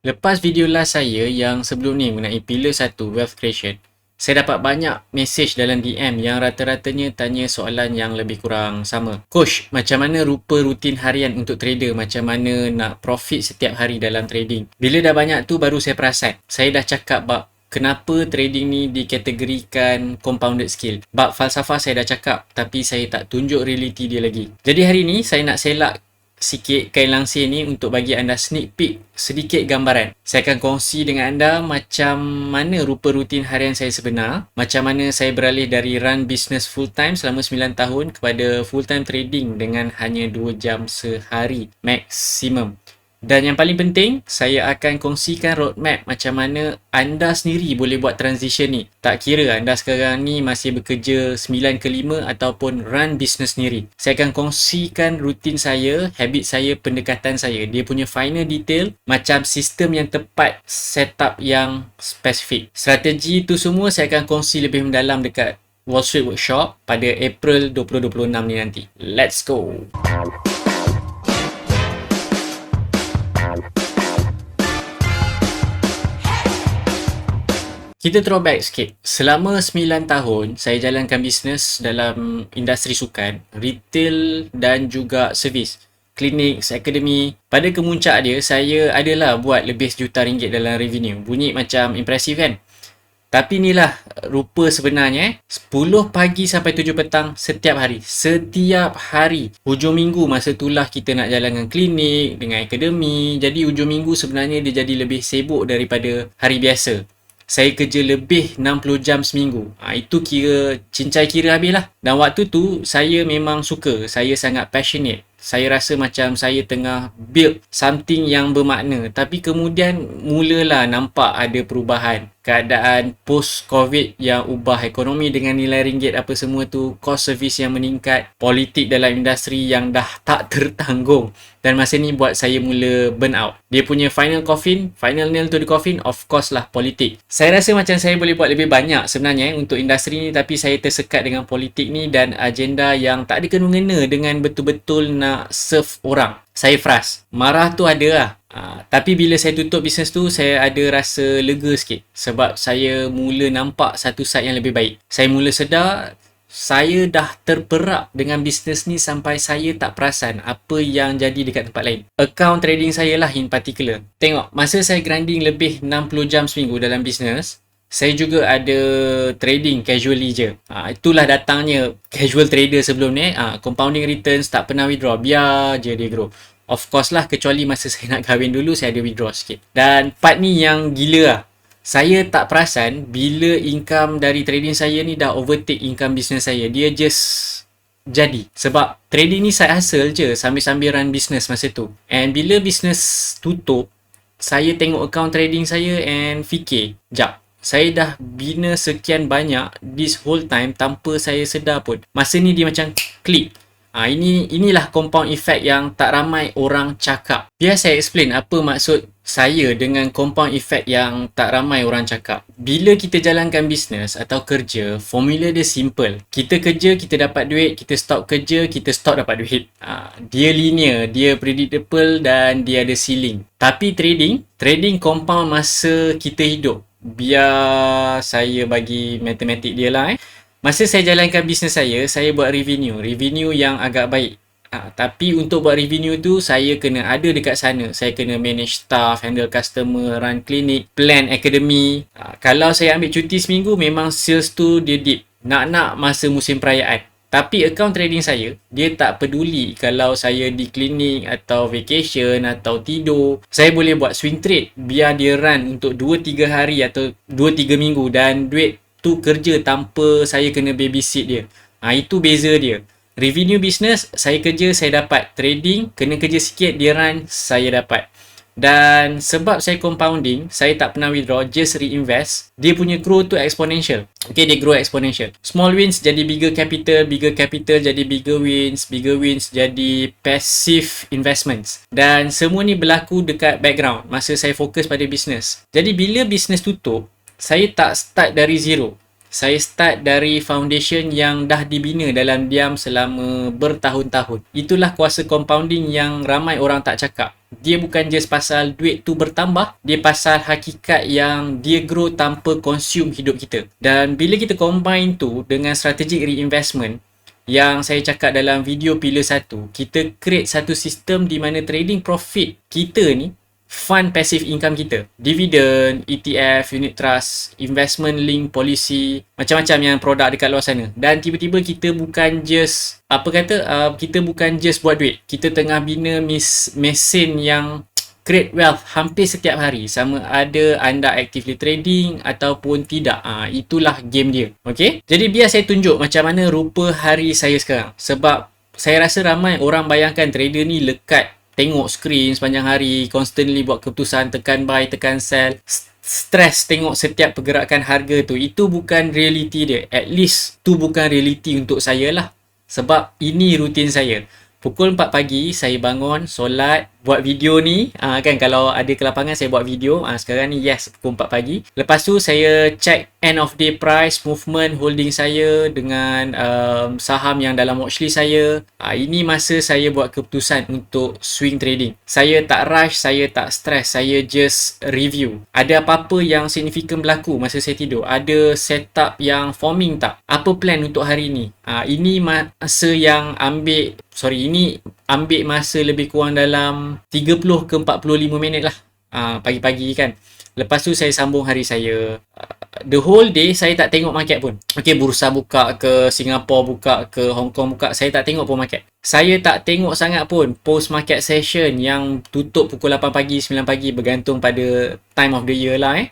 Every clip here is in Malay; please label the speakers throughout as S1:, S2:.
S1: Lepas video last saya yang sebelum ni mengenai pillar 1 wealth creation, saya dapat banyak mesej dalam DM yang rata-ratanya tanya soalan yang lebih kurang sama. Coach, macam mana rupa rutin harian untuk trader? Macam mana nak profit setiap hari dalam trading? Bila dah banyak tu baru saya perasan. Saya dah cakap bab kenapa trading ni dikategorikan compounded skill. Bab falsafah saya dah cakap tapi saya tak tunjuk reality dia lagi. Jadi hari ni saya nak selak sikit kain langsir ni untuk bagi anda sneak peek sedikit gambaran. Saya akan kongsi dengan anda macam mana rupa rutin harian saya sebenar, macam mana saya beralih dari run business full time selama 9 tahun kepada full time trading dengan hanya 2 jam sehari maksimum. Dan yang paling penting, saya akan kongsikan roadmap macam mana anda sendiri boleh buat transition ni. Tak kira anda sekarang ni masih bekerja 9 ke 5 ataupun run business sendiri. Saya akan kongsikan rutin saya, habit saya, pendekatan saya. Dia punya final detail macam sistem yang tepat, setup yang spesifik. Strategi tu semua saya akan kongsi lebih mendalam dekat Wall Street Workshop pada April 2026 ni nanti. Let's go! Kita throwback sikit. Selama 9 tahun, saya jalankan bisnes dalam industri sukan, retail dan juga servis. Klinik, akademi. Pada kemuncak dia, saya adalah buat lebih sejuta ringgit dalam revenue. Bunyi macam impresif kan? Tapi inilah rupa sebenarnya 10 pagi sampai 7 petang setiap hari. Setiap hari. Hujung minggu masa itulah kita nak jalankan klinik dengan akademi. Jadi hujung minggu sebenarnya dia jadi lebih sibuk daripada hari biasa. Saya kerja lebih 60 jam seminggu. Itu kira cincai kira habis lah. Dan waktu tu saya memang suka. Saya sangat passionate. Saya rasa macam saya tengah build something yang bermakna. Tapi kemudian mulalah nampak ada perubahan. Keadaan post-COVID yang ubah ekonomi dengan nilai ringgit apa semua tu. Cost service yang meningkat. Politik dalam industri yang dah tak tertanggung. Dan masa ni buat saya mula burn out. Dia punya final nail to the coffin, of course lah politik. Saya rasa macam saya boleh buat lebih banyak sebenarnya untuk industri ni, tapi saya tersekat dengan politik ni dan agenda yang tak ada kena-mengena dengan betul-betul nak serve orang. Saya frust. Marah tu ada lah. Tapi bila saya tutup bisnes tu, saya ada rasa lega sikit. Sebab saya mula nampak satu side yang lebih baik. Saya mula sedar saya dah terperap dengan bisnes ni sampai saya tak perasan apa yang jadi dekat tempat lain. Account trading saya lah in particular. Tengok, masa saya grinding lebih 60 jam seminggu dalam bisnes, saya juga ada trading casually je. Itulah datangnya casual trader sebelum ni. Compounding returns, tak pernah withdraw. Biar je dia grow. Of course lah, kecuali masa saya nak kahwin dulu, saya ada withdraw sikit. Dan part ni yang gila lah. Saya tak perasan bila income dari trading saya ni dah overtake income business saya. Dia just jadi. Sebab trading ni side hustle je sambil-sambil run business masa tu. And bila business tutup, saya tengok account trading saya and fikir, jap, saya dah bina sekian banyak this whole time tanpa saya sedar pun. Masa ni dia macam klik. Inilah compound effect yang tak ramai orang cakap. Biar saya explain apa maksud saya dengan compound effect yang tak ramai orang cakap. Bila kita jalankan bisnes atau kerja, formula dia simple. Kita kerja, kita dapat duit. Kita stop kerja, kita stop dapat duit. Dia linear, dia predictable dan dia ada ceiling. Tapi trading compound masa kita hidup. Biar saya bagi matematik dia lah. Masa saya jalankan bisnes saya buat revenue yang agak baik. Tapi untuk buat revenue tu, saya kena ada dekat sana. Saya kena manage staff, handle customer, run klinik, plan akademi. Kalau saya ambil cuti seminggu, memang sales tu dia dip. Nak masa musim perayaan. Tapi account trading saya, dia tak peduli kalau saya di klinik atau vacation atau tidur. Saya boleh buat swing trade biar dia run untuk 2-3 hari atau 2-3 minggu dan duit tu kerja tanpa saya kena babysit dia. Itu beza dia. Revenue business, saya kerja, saya dapat. Trading, kena kerja sikit, dia run, saya dapat. Dan sebab saya compounding, saya tak pernah withdraw, just reinvest. Dia punya grow tu exponential. Okay, dia grow exponential. Small wins jadi bigger capital jadi bigger wins jadi passive investments. Dan semua ni berlaku dekat background masa saya fokus pada business. Jadi bila business tutup, saya tak start dari zero. Saya start dari foundation yang dah dibina dalam diam selama bertahun-tahun. Itulah kuasa compounding yang ramai orang tak cakap. Dia bukan just pasal duit tu bertambah, dia pasal hakikat yang dia grow tanpa consume hidup kita. Dan bila kita combine tu dengan strategic reinvestment yang saya cakap dalam video pillar 1, kita create satu sistem di mana trading profit kita ni fund passive income kita, dividen, ETF, unit trust, investment link policy, macam-macam yang produk dekat luar sana. Dan tiba-tiba kita bukan just kita bukan just buat duit, kita tengah bina mesin yang create wealth hampir setiap hari, sama ada anda actively trading ataupun tidak. Itulah game dia. Okay, jadi biar saya tunjuk macam mana rupa hari saya sekarang, sebab saya rasa ramai orang bayangkan trader ni lekat tengok skrin sepanjang hari, constantly buat keputusan, tekan buy, tekan sell, stress tengok setiap pergerakan harga tu. Itu bukan reality dia. At least tu bukan reality untuk saya lah. Sebab ini rutin saya. Pukul 4 pagi saya bangun, solat, buat video ni. Kan kalau ada kelapangan saya buat video. Sekarang ni yes, pukul 4 pagi. Lepas tu saya check end of day price, movement, holding saya dengan saham yang dalam watchlist saya. Ini masa saya buat keputusan untuk swing trading. Saya tak rush, saya tak stress, saya just review. Ada apa-apa yang signifikan berlaku masa saya tidur? Ada setup yang forming tak? Apa plan untuk hari ni? Ini masa yang ini ambil masa lebih kurang dalam 30 ke 45 minit lah pagi-pagi kan. Lepas tu saya sambung hari saya. The whole day saya tak tengok market pun. Okay, bursa buka ke, Singapura buka ke, Hong Kong buka, saya tak tengok pun market. Saya tak tengok sangat pun post market session yang tutup pukul 8 pagi, 9 pagi, bergantung pada time of the year lah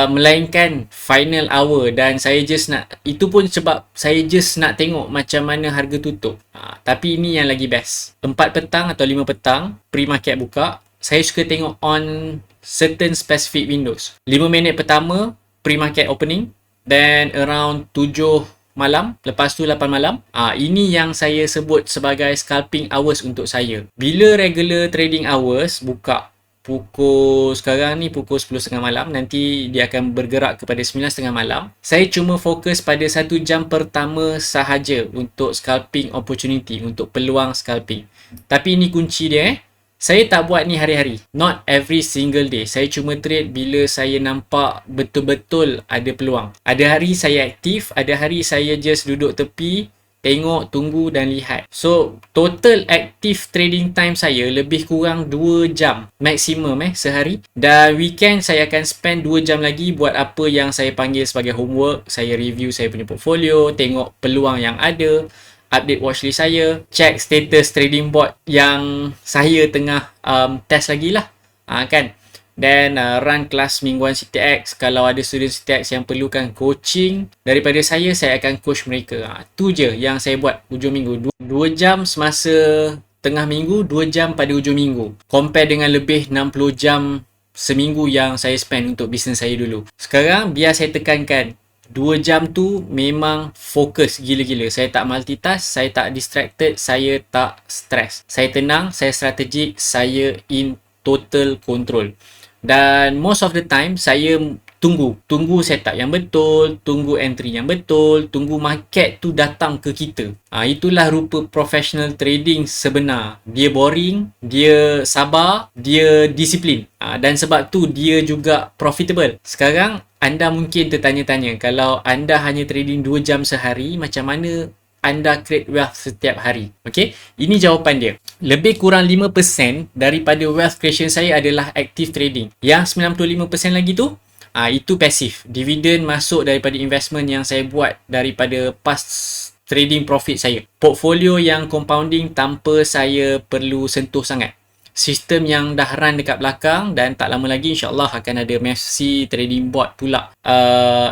S1: melainkan final hour. Dan saya just nak, itu pun sebab saya just nak tengok macam mana harga tutup. Tapi ini yang lagi best. 4 petang atau 5 petang pre-market buka, saya suka tengok on certain specific windows. 5 minit pertama pre-market opening, then around 7 malam, lepas tu 8 malam. Ini yang saya sebut sebagai scalping hours untuk saya. Bila regular trading hours buka sekarang ni pukul 10.30 malam, nanti dia akan bergerak kepada 9.30 malam. Saya cuma fokus pada 1 jam pertama sahaja untuk scalping opportunity, untuk peluang scalping. Tapi ini kunci dia saya tak buat ni hari-hari. Not every single day. Saya cuma trade bila saya nampak betul-betul ada peluang. Ada hari saya aktif, ada hari saya just duduk tepi, tengok, tunggu dan lihat. So, total active trading time saya lebih kurang 2 jam maksimum sehari. Dan weekend saya akan spend 2 jam lagi buat apa yang saya panggil sebagai homework. Saya review saya punya portfolio, tengok peluang yang ada, update watchlist saya, check status trading board yang saya tengah test lagi lah, kan. Dan run kelas mingguan CTX. Kalau ada student CTX yang perlukan coaching daripada saya akan coach mereka. Tu je yang saya buat hujung minggu. 2 jam semasa tengah minggu, 2 jam pada hujung minggu. Compare dengan lebih 60 jam seminggu yang saya spend untuk bisnes saya dulu. Sekarang biar saya tekankan, 2 jam tu memang fokus gila-gila. Saya tak multitask, saya tak distracted, saya tak stress. Saya tenang, saya strategik, saya in total control. Dan most of the time saya tunggu setup yang betul, tunggu entry yang betul, tunggu market tu datang ke kita. Itulah rupa professional trading sebenar. Dia boring, dia sabar, dia disiplin. Dan sebab tu dia juga profitable. Sekarang anda mungkin tertanya-tanya, kalau anda hanya trading 2 jam sehari, macam mana anda create wealth setiap hari? Okay, ini jawapan dia. Lebih kurang 5% daripada wealth creation saya adalah active trading. Yang 95% lagi tu, itu pasif. Dividen masuk daripada investment yang saya buat daripada past trading profit saya. Portfolio yang compounding tanpa saya perlu sentuh sangat. Sistem yang dah run dekat belakang, dan tak lama lagi insyaAllah akan ada Messi trading board pula.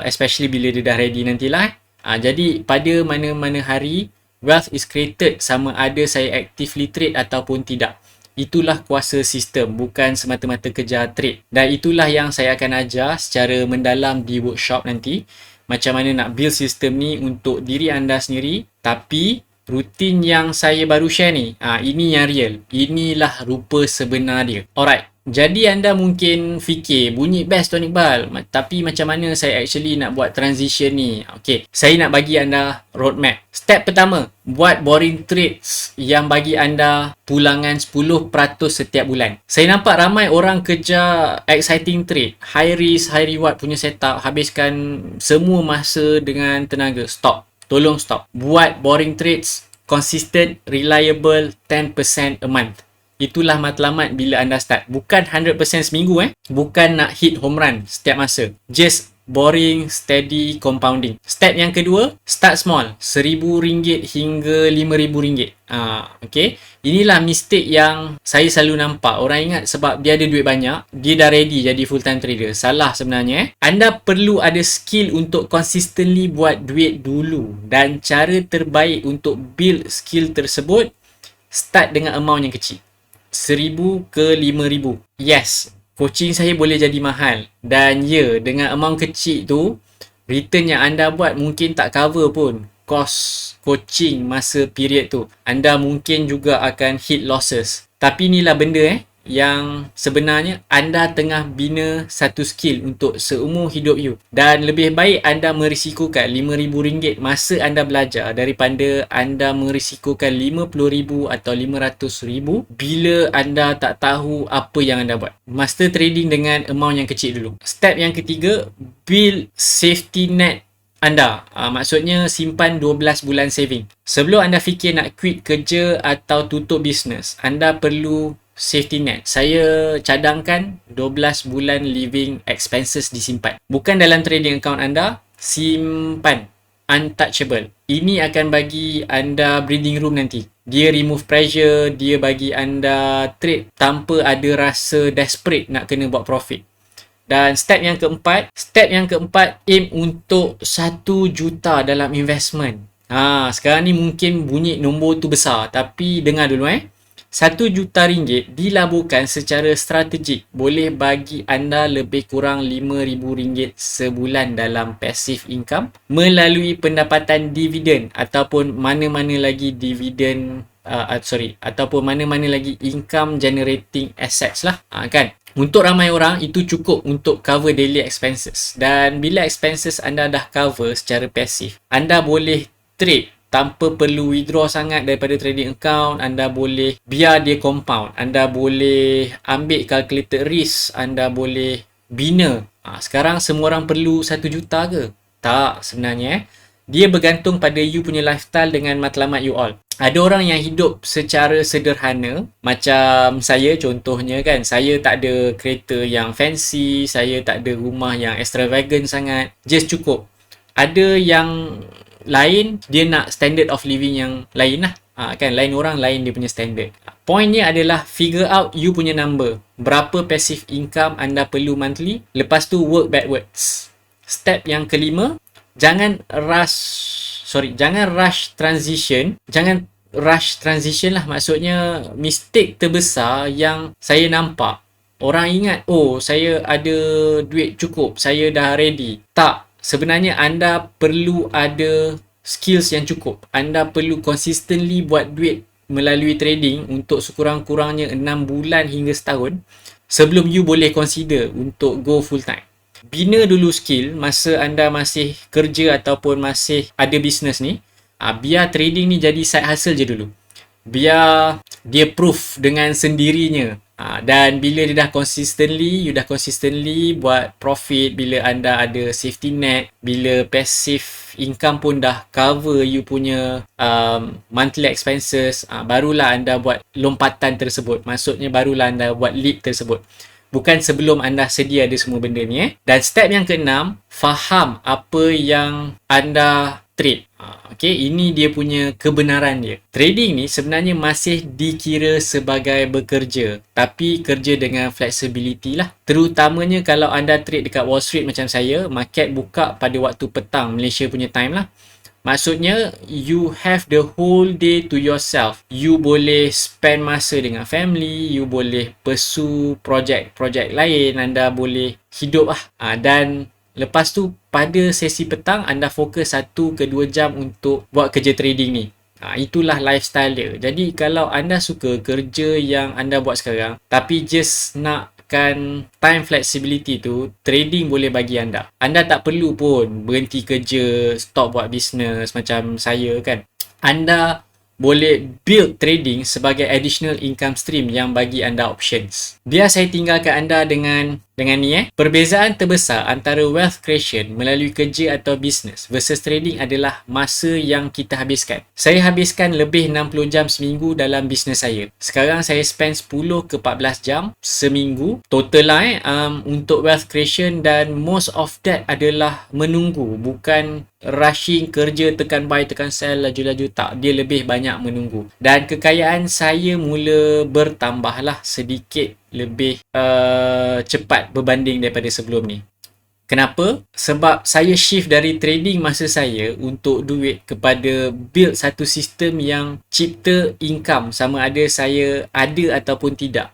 S1: Especially bila dia dah ready nantilah. Jadi pada mana-mana hari, wealth is created sama ada saya actively trade ataupun tidak. Itulah kuasa sistem, bukan semata-mata kejar trade. Dan itulah yang saya akan ajar secara mendalam di workshop nanti. Macam mana nak build sistem ni untuk diri anda sendiri. Tapi rutin yang saya baru share ni, ini yang real. Inilah rupa sebenar dia. Alright, Jadi anda mungkin fikir bunyi best Tuan Iqbal, tapi macam mana saya actually nak buat transition ni? Okay, saya nak bagi anda roadmap. Step pertama, buat boring trades yang bagi anda pulangan 10% setiap bulan. Saya nampak ramai orang kejar exciting trade, high risk, high reward punya setup, habiskan semua masa dengan tenaga. Stop. Tolong stop. Buat boring trades, consistent, reliable, 10% a month. Itulah matlamat bila anda start. Bukan 100% seminggu Bukan nak hit home run setiap masa. Just boring, steady, compounding. Step yang kedua, start small. RM1,000 hingga RM5,000. Okay. Inilah mistake yang saya selalu nampak. Orang ingat sebab dia ada duit banyak, dia dah ready jadi full time trader. Salah sebenarnya. Anda perlu ada skill untuk consistently buat duit dulu. Dan cara terbaik untuk build skill tersebut, start dengan amount yang kecil. RM1,000 ke RM5,000. Yes, coaching saya boleh jadi mahal. Dan ya, dengan amount kecil tu, return yang anda buat mungkin tak cover pun cost coaching masa period tu. Anda mungkin juga akan hit losses. Tapi inilah benda yang sebenarnya anda tengah bina satu skill untuk seumur hidup you. Dan lebih baik anda merisikokan RM5,000 masa anda belajar daripada anda merisikokan RM50,000 atau RM500,000 bila anda tak tahu apa yang anda buat. Master trading dengan amount yang kecil dulu. Step yang ketiga, build safety net anda. Maksudnya simpan 12 bulan saving. Sebelum anda fikir nak quit kerja atau tutup bisnes, anda perlu safety net. Saya cadangkan 12 bulan living expenses disimpan. Bukan dalam trading account anda, simpan. Untouchable. Ini akan bagi anda breathing room nanti. Dia remove pressure, dia bagi anda trade tanpa ada rasa desperate nak kena buat profit. Dan step yang keempat, aim untuk 1 juta dalam investment. Sekarang ni mungkin bunyi nombor tu besar, tapi dengar dulu RM1 juta dilaburkan secara strategik boleh bagi anda lebih kurang RM5,000 sebulan dalam passive income melalui pendapatan dividen ataupun mana-mana lagi ataupun mana-mana lagi income generating assets lah, kan? Untuk ramai orang, itu cukup untuk cover daily expenses. Dan bila expenses anda dah cover secara pasif, anda boleh trade tanpa perlu withdraw sangat daripada trading account. Anda boleh biar dia compound. Anda boleh ambil calculated risk. Anda boleh bina. Sekarang semua orang perlu 1 juta ke? Tak sebenarnya. Dia bergantung pada you punya lifestyle dengan matlamat you all. Ada orang yang hidup secara sederhana, macam saya contohnya kan. Saya tak ada kereta yang fancy, saya tak ada rumah yang extravagant sangat. Just cukup. Ada yang lain, dia nak standard of living yang lain lah. Kan, lain orang, lain dia punya standard. Pointnya adalah figure out you punya number. Berapa passive income anda perlu monthly. Lepas tu work backwards. Step yang kelima, jangan rush transition lah. Maksudnya mistake terbesar yang saya nampak, orang ingat saya ada duit cukup, saya dah ready. Tak, sebenarnya anda perlu ada skills yang cukup. Anda perlu consistently buat duit melalui trading untuk sekurang-kurangnya 6 bulan hingga setahun sebelum you boleh consider untuk go full time. Bina dulu skill masa anda masih kerja ataupun masih ada bisnes ni. Biar trading ni jadi side hustle je dulu. Biar dia proof dengan sendirinya. Dan bila dia dah consistently buat profit, bila anda ada safety net, bila passive income pun dah cover you punya monthly expenses, barulah anda buat lompatan tersebut. Maksudnya barulah anda buat leap tersebut. Bukan sebelum anda sedia ada semua benda ni. Dan step yang keenam, faham apa yang anda trade. Okay, ini dia punya kebenaran dia. Trading ni sebenarnya masih dikira sebagai bekerja, tapi kerja dengan flexibility lah. Terutamanya kalau anda trade dekat Wall Street macam saya, market buka pada waktu petang Malaysia punya time lah. Maksudnya, you have the whole day to yourself. You boleh spend masa dengan family, you boleh pursue projek-projek lain, anda boleh hidup lah. Dan lepas tu, pada sesi petang, anda fokus 1 ke 2 jam untuk buat kerja trading ni. Itulah lifestyle dia. Jadi, kalau anda suka kerja yang anda buat sekarang, tapi just nak dapatkan time flexibility tu, trading boleh bagi anda. Anda tak perlu pun berhenti kerja, stop buat business macam saya kan. Anda boleh build trading sebagai additional income stream yang bagi anda options. Biar saya tinggalkan anda dengan ni perbezaan terbesar antara wealth creation melalui kerja atau business versus trading adalah masa yang kita habiskan. Saya habiskan lebih 60 jam seminggu dalam business saya. Sekarang saya spend 10 ke 14 jam seminggu total lah untuk wealth creation, dan most of that adalah menunggu, bukan rushing kerja, tekan buy, tekan sell, laju-laju, tak. Dia lebih banyak menunggu. Dan kekayaan saya mula bertambah lah sedikit lebih cepat berbanding daripada sebelum ni. Kenapa? Sebab saya shift dari trading masa saya untuk duit kepada build satu sistem yang cipta income sama ada saya ada ataupun tidak.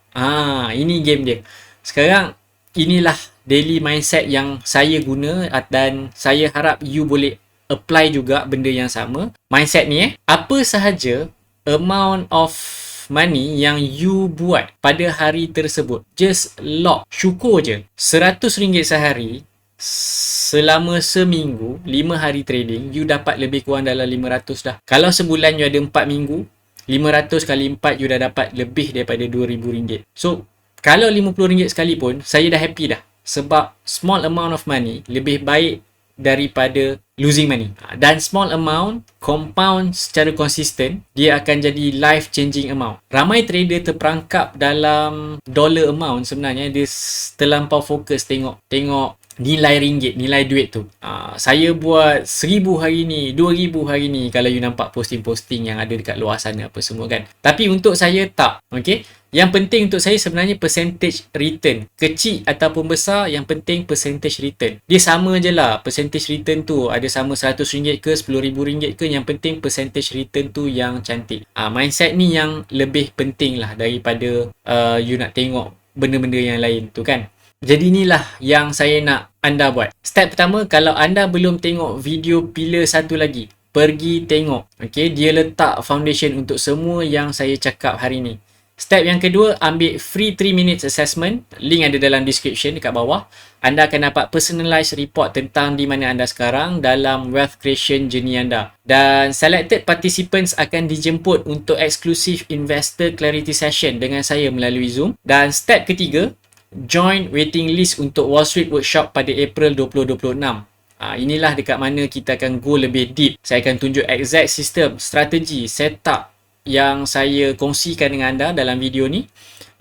S1: Ini game dia. Sekarang inilah daily mindset yang saya guna, dan saya harap you boleh apply juga benda yang sama. Mindset ni apa sahaja amount of money yang you buat pada hari tersebut, just lock, syukur je. RM100 sehari selama seminggu, 5 hari trading, you dapat lebih kurang dalam 500 dah. Kalau sebulan you ada 4 minggu, 500 kali 4 you dah dapat lebih daripada RM2,000. So kalau RM50 sekalipun, saya dah happy dah. Sebab small amount of money lebih baik daripada losing money. Dan small amount compound secara konsisten, dia akan jadi life changing amount. Ramai trader terperangkap dalam dollar amount sebenarnya. Dia terlampau fokus tengok nilai ringgit, nilai duit tu. Saya buat 1,000 hari ni, 2,000 hari ni, kalau you nampak posting-posting yang ada dekat luar sana apa semua kan. Tapi untuk saya tak. Okay? Yang penting untuk saya sebenarnya percentage return. Kecil ataupun besar, yang penting percentage return. Dia sama je lah. Percentage return tu ada sama RM100 ke RM10,000 ke, yang penting percentage return tu yang cantik. Mindset ni yang lebih penting lah daripada you nak tengok benda-benda yang lain tu kan. Jadi inilah yang saya nak anda buat. Step pertama, kalau anda belum tengok video pillar satu lagi, pergi tengok. Okay, dia letak foundation untuk semua yang saya cakap hari ni. Step yang kedua, ambil free 3 minutes assessment. Link ada dalam description dekat bawah. Anda akan dapat personalized report tentang di mana anda sekarang dalam wealth creation journey anda. Dan selected participants akan dijemput untuk exclusive investor clarity session dengan saya melalui Zoom. Dan step ketiga, join waiting list untuk Wall Street Workshop pada April 2026. Inilah dekat mana kita akan go lebih deep. Saya akan tunjuk exact sistem, strategi, setup yang saya kongsikan dengan anda dalam video ni.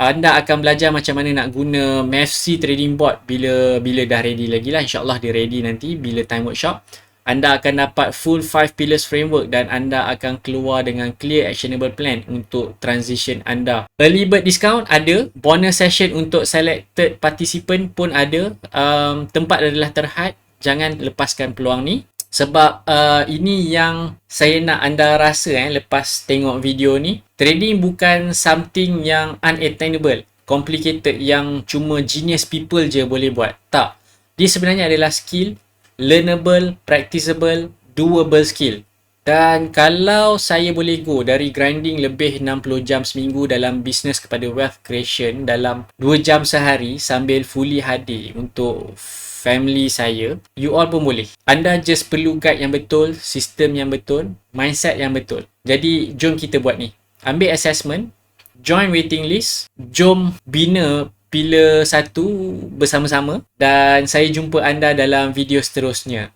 S1: Anda akan belajar macam mana nak guna MAFC trading board bila dah ready lagi lah. InsyaAllah dia ready nanti bila time workshop. Anda akan dapat full 5 pillars framework dan anda akan keluar dengan clear actionable plan untuk transition anda. Early bird discount ada, bonus session untuk selected participant pun ada. Tempat adalah terhad, jangan lepaskan peluang ni. Sebab ini yang saya nak anda rasa lepas tengok video ni. Trading bukan something yang unattainable, complicated, yang cuma genius people je boleh buat. Tak. Dia sebenarnya adalah skill, learnable, practicable, doable skill. Dan kalau saya boleh go dari grinding lebih 60 jam seminggu dalam bisnes kepada wealth creation dalam 2 jam sehari sambil fully hadir untuk family saya, you all pun boleh. Anda just perlu guide yang betul, sistem yang betul, mindset yang betul. Jadi jom kita buat ni. Ambil assessment, join waiting list, jom bina pillar 1 bersama-sama, dan saya jumpa anda dalam video seterusnya.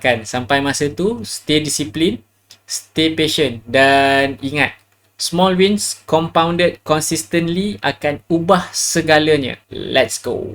S1: Kan, sampai masa tu stay disiplin, stay patient, dan ingat, small wins compounded consistently akan ubah segalanya. Let's go.